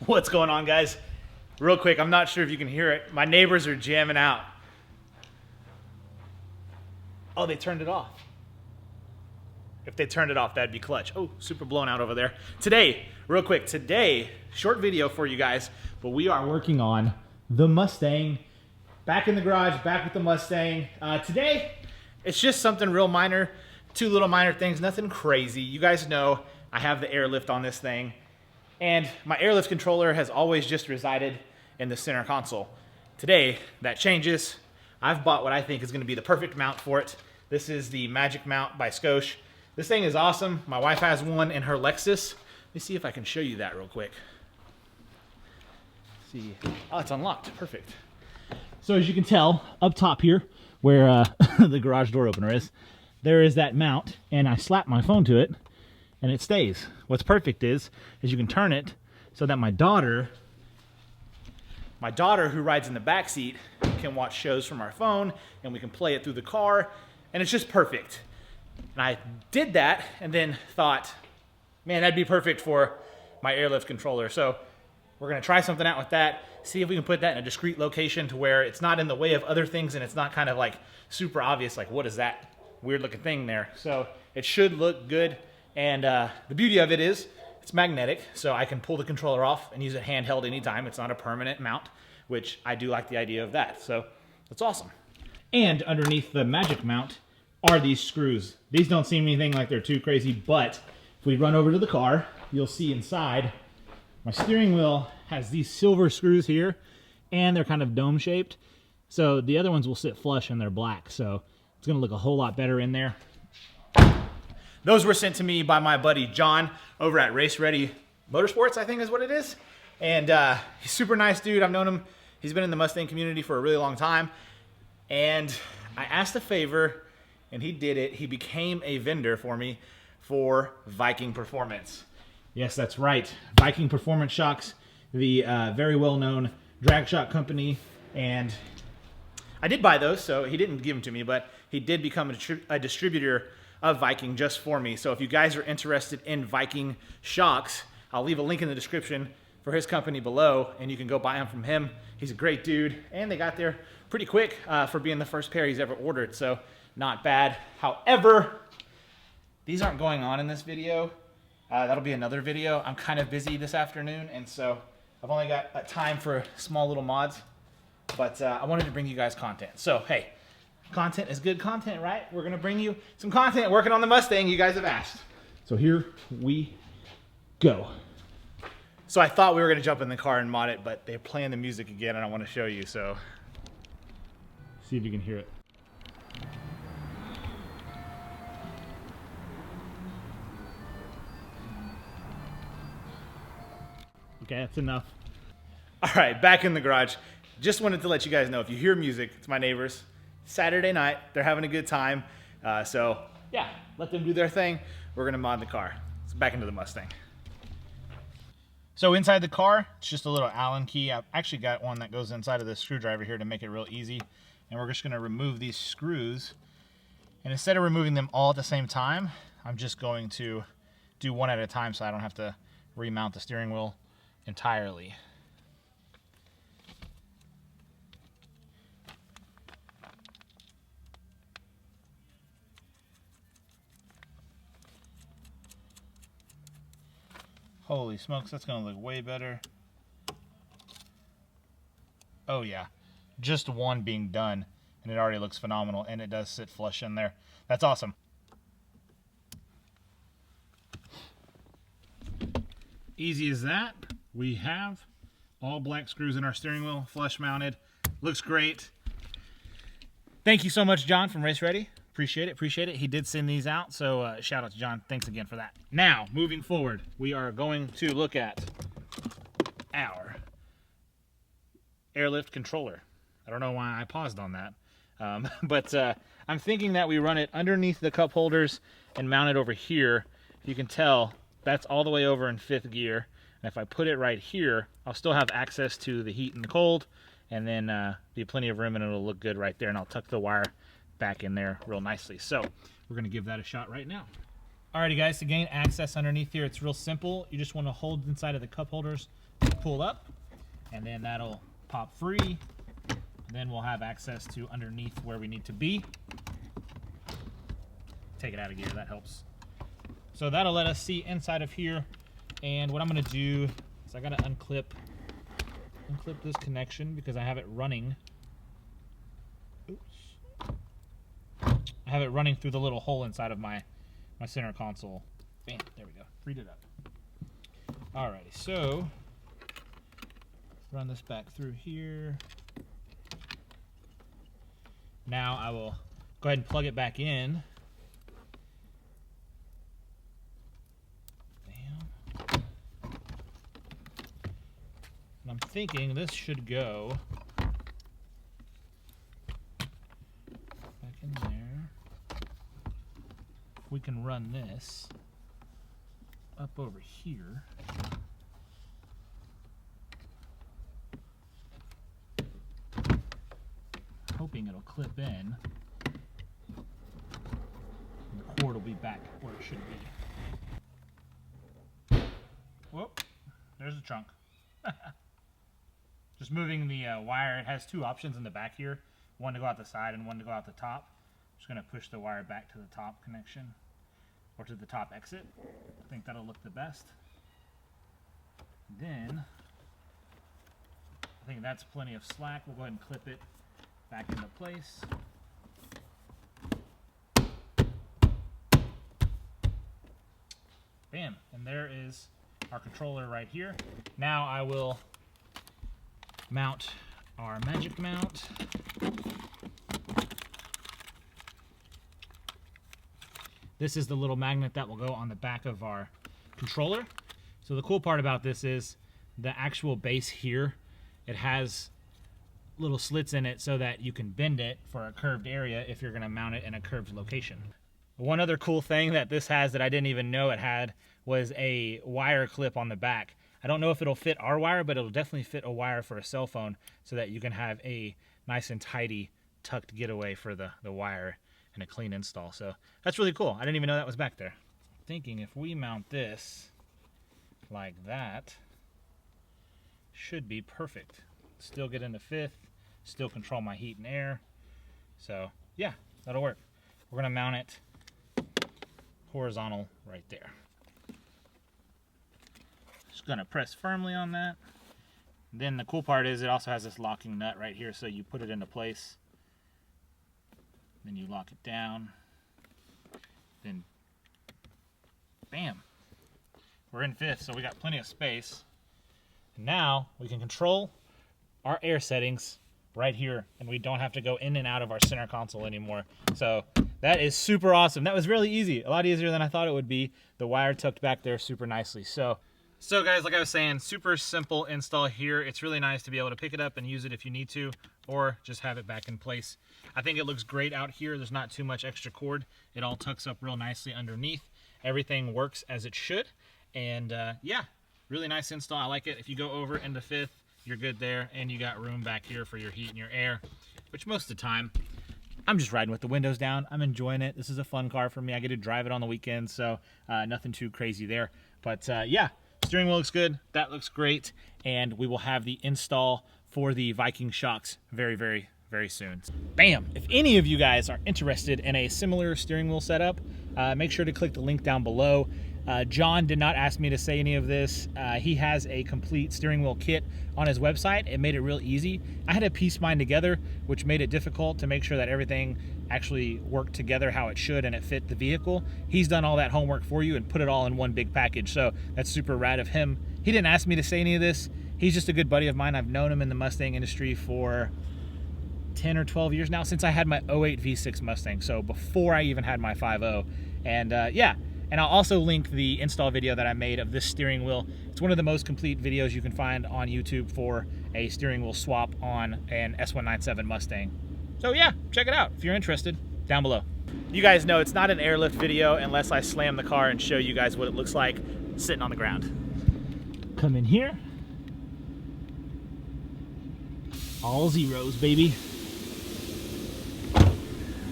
What's going on, guys? Real quick, I'm not sure if you can hear it. My neighbors are jamming out. Oh, they turned it off. If they turned it off, that'd be clutch. Oh, super blown out over there. Today, real quick, short video for you guys, but we are working on the Mustang. Back in the garage, back with the Mustang. Today, it's just something real minor, two little minor things, nothing crazy. You guys know I have the Airlift on this thing, and my Airlift controller has always just resided in the center console. Today, that changes. I've bought what I think is gonna be the perfect mount for it. This is the Magic Mount by Scosche. This thing is awesome. My wife has one in her Lexus. Let me see if I can show you that real quick. Let's see, oh, it's unlocked, perfect. So as you can tell, up top here, where the garage door opener is, there is that mount, and I slap my phone to it, and it stays. What's perfect is you can turn it so that my daughter who rides in the back seat can watch shows from our phone, and we can play it through the car, and it's just perfect. And I did that, and then thought, man, that'd be perfect for my Airlift controller. So we're gonna try something out with that, see if we can put that in a discrete location to where it's not in the way of other things, and it's not kind of like super obvious, like what is that weird looking thing there? So it should look good. And the beauty of it is it's magnetic, so I can pull the controller off and use it handheld anytime. It's not a permanent mount, which I do like the idea of that. So that's awesome. And underneath the Magic Mount are these screws. These don't seem anything like they're too crazy, but if we run over to the car, you'll see inside my steering wheel has these silver screws here, and they're kind of dome shaped. So the other ones will sit flush and they're black. So it's gonna look a whole lot better in there. Those were sent to me by my buddy John over at Race Ready Motorsports, I think is what it is. And he's a super nice dude. I've known him. He's been in the Mustang community for a really long time. And I asked a favor, and he did it. He became a vendor for me for Viking Performance. Yes, that's right. Viking Performance Shocks, the very well-known drag shock company. And I did buy those, so he didn't give them to me, but he did become a distributor of Viking just for me. So if you guys are interested in Viking shocks, I'll leave a link in the description for his company below, and you can go buy them from him. He's a great dude, and they got there pretty quick for being the first pair he's ever ordered, so not bad. However, these aren't going on in this video. That'll be another video. I'm kind of busy this afternoon, and so I've only got time for small little mods, but I wanted to bring you guys content. So hey, content is good content, right? We're gonna bring you some content working on the Mustang you guys have asked. So here we go. So I thought we were gonna jump in the car and mod it, but they're playing the music again and I wanna show you, so. See if you can hear it. Okay, that's enough. All right, back in the garage. Just wanted to let you guys know, if you hear music, it's my neighbors. Saturday night, they're having a good time. So yeah, let them do their thing. We're gonna mod the car. So back into the Mustang. So inside the car, it's just a little Allen key. I've actually got one that goes inside of this screwdriver here to make it real easy. And we're just gonna remove these screws. And instead of removing them all at the same time, I'm just going to do one at a time so I don't have to remount the steering wheel entirely. Holy smokes, that's gonna look way better. Oh yeah, just one being done and it already looks phenomenal, and it does sit flush in there. That's awesome. Easy as that. We have all black screws in our steering wheel, flush mounted. Looks great. Thank you so much, John from Race Ready. Appreciate it, appreciate it. He did send these out, so shout out to John. Thanks again for that. Now, moving forward, we are going to look at our Airlift controller. I don't know why I paused on that, but I'm thinking that we run it underneath the cup holders and mount it over here. You can tell that's all the way over in 5th gear. And if I put it right here, I'll still have access to the heat and the cold, and then be plenty of room, and it'll look good right there. And I'll tuck the wire back in there real nicely. So we're gonna give that a shot right now. Alrighty guys, to gain access underneath here, it's real simple. You just wanna hold inside of the cup holders pull up, and then that'll pop free. And then we'll have access to underneath where we need to be. Take it out of gear, that helps. So that'll let us see inside of here. And what I'm gonna do is I gotta unclip this connection because I have it running. Oops. I have it running through the little hole inside of my center console. Bam, there we go, freed it up. Alrighty, so run this back through here. Now I will go ahead and plug it back in. Bam. And I'm thinking this should go back in there. We can run this up over here. Hoping it'll clip in. And the cord will be back where it should be. Whoop, there's the trunk. Just moving the wire. It has two options in the back here. One to go out the side and one to go out the top. Just going to push the wire back to the top connection or to the top exit. I think that'll look the best. Then, I think that's plenty of slack. We'll go ahead and clip it back into place. Bam, and there is our controller right here. Now I will mount our magic mount. This is the little magnet that will go on the back of our controller. So the cool part about this is the actual base here, it has little slits in it so that you can bend it for a curved area if you're going to mount it in a curved location. One other cool thing that this has that I didn't even know it had was a wire clip on the back. I don't know if it'll fit our wire, but it'll definitely fit a wire for a cell phone so that you can have a nice and tidy tucked getaway for the wire and a clean install. So that's really cool. I didn't even know that was back there. I'm thinking if we mount this like that, should be perfect. Still get into fifth, still control my heat and air. So yeah, that'll work. We're gonna mount it horizontal right there. Just gonna press firmly on that. Then the cool part is it also has this locking nut right here, so you put it into place, then you lock it down, then bam, we're in fifth, so we got plenty of space. And now we can control our air settings right here, and we don't have to go in and out of our center console anymore. So that is super awesome. That was really easy, a lot easier than I thought it would be. The wire tucked back there super nicely. So guys, like I was saying, super simple install here. It's really nice to be able to pick it up and use it if you need to, or just have it back in place. I think it looks great out here. There's not too much extra cord. It all tucks up real nicely underneath. Everything works as it should. And yeah, really nice install. I like it. If you go over into fifth, you're good there, and you got room back here for your heat and your air, which most of the time I'm just riding with the windows down. I'm enjoying it. This is a fun car for me. I get to drive it on the weekends, so nothing too crazy there. But yeah, steering wheel looks good. That looks great, and we will have the install for the Viking shocks very, very, very soon. Bam! If any of you guys are interested in a similar steering wheel setup, make sure to click the link down below. John did not ask me to say any of this. He has a complete steering wheel kit on his website. It made it real easy. I had to piece mine together, which made it difficult to make sure that everything actually worked together how it should and it fit the vehicle. He's done all that homework for you and put it all in one big package, so that's super rad of him. He didn't ask me to say any of this. He's just a good buddy of mine. I've known him in the Mustang industry for 10 or 12 years now, since I had my 08 V6 Mustang, so before I even had my 5.0. And yeah, and I'll also link the install video that I made of this steering wheel. It's one of the most complete videos you can find on YouTube for a steering wheel swap on an S197 Mustang. So yeah, check it out if you're interested, down below. You guys know it's not an airlift video unless I slam the car and show you guys what it looks like sitting on the ground. Come in here. All zeros, baby.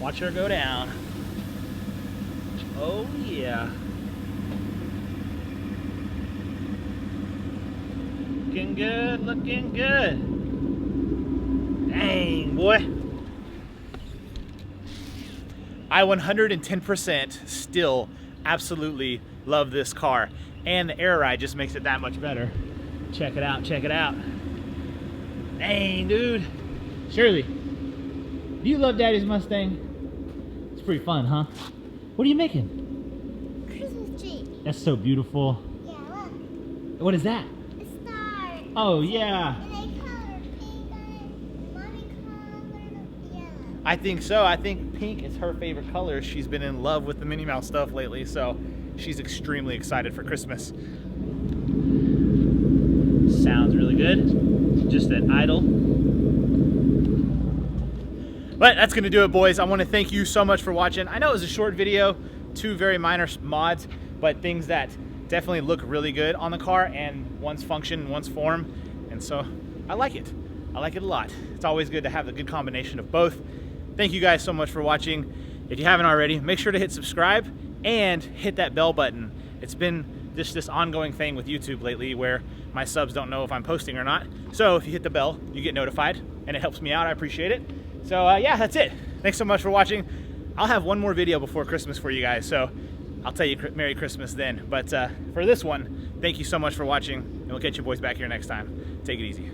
Watch her go down. Oh yeah. Can Looking good, looking good. Dang, boy. I 110% still absolutely love this car. And the air ride just makes it that much better. Check it out, check it out. Dang, dude. Shirley, do you love Daddy's Mustang? It's pretty fun, huh? What are you making? Christmas tree. That's so beautiful. Yeah, look. What is that? A star. Oh, yeah. And they color pink on it. Mommy colored yellow. I think so. I think pink is her favorite color. She's been in love with the Minnie Mouse stuff lately, so she's extremely excited for Christmas. Sounds really good. Just at idle. But that's gonna do it, boys. I want to thank you so much for watching. I know it was a short video, 2 very minor mods, but things that definitely look really good on the car, and one's function, one's form, and so I like it. I like it a lot. It's always good to have a good combination of both. Thank you guys so much for watching. If you haven't already, make sure to hit subscribe and hit that bell button. It's been just this ongoing thing with YouTube lately where my subs don't know if I'm posting or not. So if you hit the bell, you get notified, and it helps me out. I appreciate it. So yeah, that's it. Thanks so much for watching. I'll have one more video before Christmas for you guys, so I'll tell you Merry Christmas then. But for this one, thank you so much for watching, and we'll catch you boys back here next time. Take it easy.